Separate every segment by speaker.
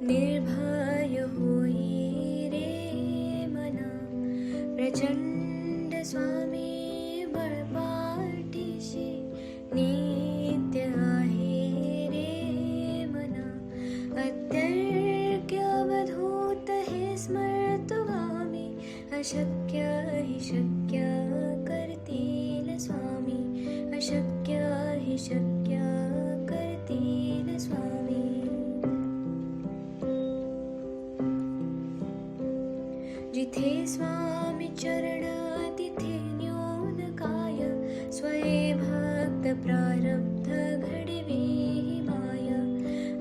Speaker 1: निर्भय होई रे मना, प्रचंड स्वामी बळपाठीशी नित्य आहे रे मना. अत्यर्क्य अवधूत हे स्मर्तुगामी, अशक्य हि शक्य करतील स्वामी, अशक्य हि शक्य करतील स्वामी. जिथे स्वामी चरण तिथे न्यून काय, स्वये भक्त प्रारब्ध घडवी माय.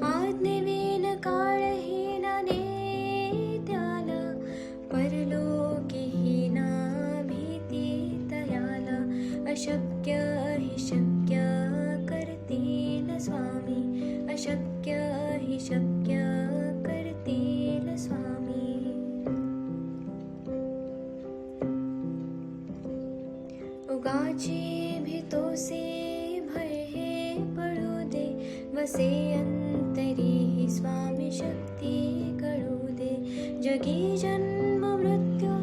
Speaker 1: आज्ञेविन काळहीना नेत्याला, परलोकीहीना भीती तयाला. अशक्य हि शक्य करतील स्वामी, अशक्य हि शक्य करतील स्वामी. उगाची भीतोसे भय हे पडू दे, वसे अंतरी ही स्वामी शक्ती कळू दे. जगी जन्म मृत्यू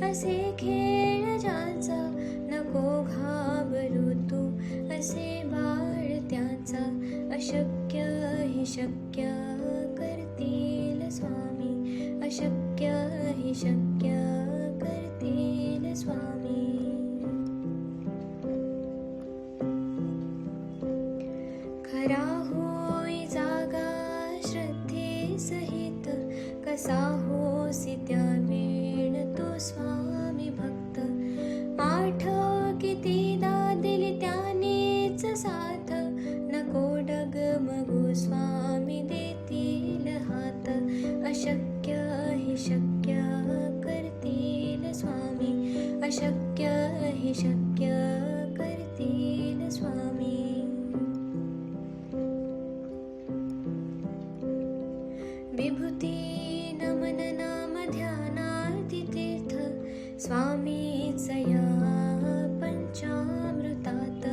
Speaker 1: असे खेळ ज्याचा, नको घाबरू तू असे बाळ त्याचा. अशक्य हि शक्य करतील स्वामी, अशक्य हि शक्य करतील स्वामी. खरा होई जागा श्रद्धे सहित, कसा होसी त्या वेळ तो स्वामी भक्त. आठव कितीदा दिली त्यानेच साथ, नको डगमगू स्वामी देतील हात. अशक्य हि शक्य करतील स्वामी, अशक्य हि शक्य करतील स्वामी. विभूती नमन नाम ध्यानार्ती तीर्थ, स्वामीच या पंचामृतात.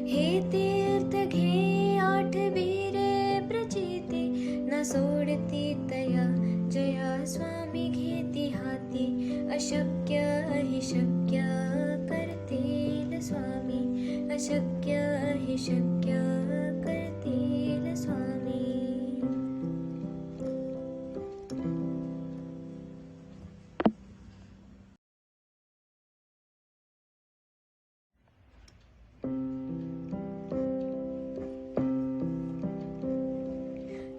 Speaker 1: हे तीर्थ घे आठवी रे प्रचिती, न सोडती तया जया स्वामी घेती हाती. अशक्य हि शक्य करतील स्वामी, अशक्य हि शक्य करतील स्वामी.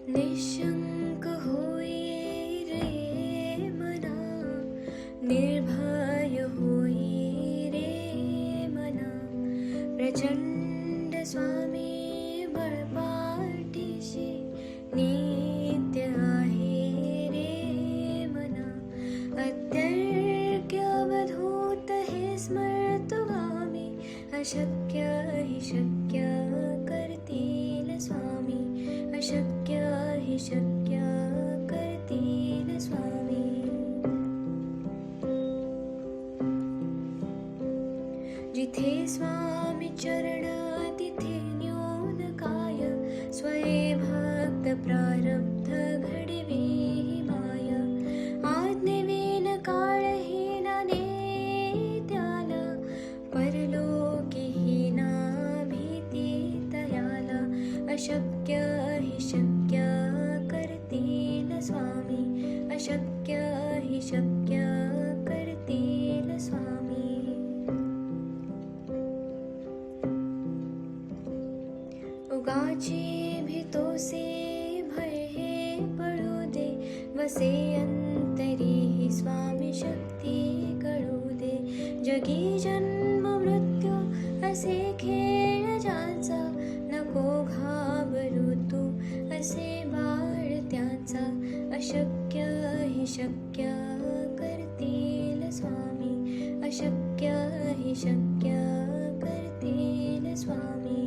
Speaker 1: निशंक होई रे मना, निर्भय होई रे मना. प्रचंड स्वामी बळपाठीशी नित्य आहे रे मना. अत्यर्क्य अवधूत हे स्मर्तुगामी, अशक्य हि शक्य करतील स्वामी, अशक्य हि शक्य करतील स्वामी. जिथे स्वामी चरण तिथे न्यून काय, स्वये भक्त प्रारब्ध घडवी माय. आज्ञेविन काळहीना नेत्याला, परलोकीहीना भीती तयाला. अशक्य हि शक्य करतील स्वामी, अशक्य हि शक्य करतील स्वामी. उगाची भीतोसे भय हे पडू दे, वसे अंतरी ही स्वामी शक्ती कळू दे. जगी जन्म मृत्यू असे खेळ ज्याचा, नको घाबरू तू असे बाळ त्याचा. अशक्य हि शक्य करतील स्वामी, अशक्य हि शक्य करतील स्वामी.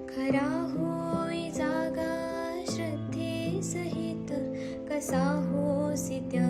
Speaker 1: खरा होई जागा श्रद्धे सहित, कसा होसी त्या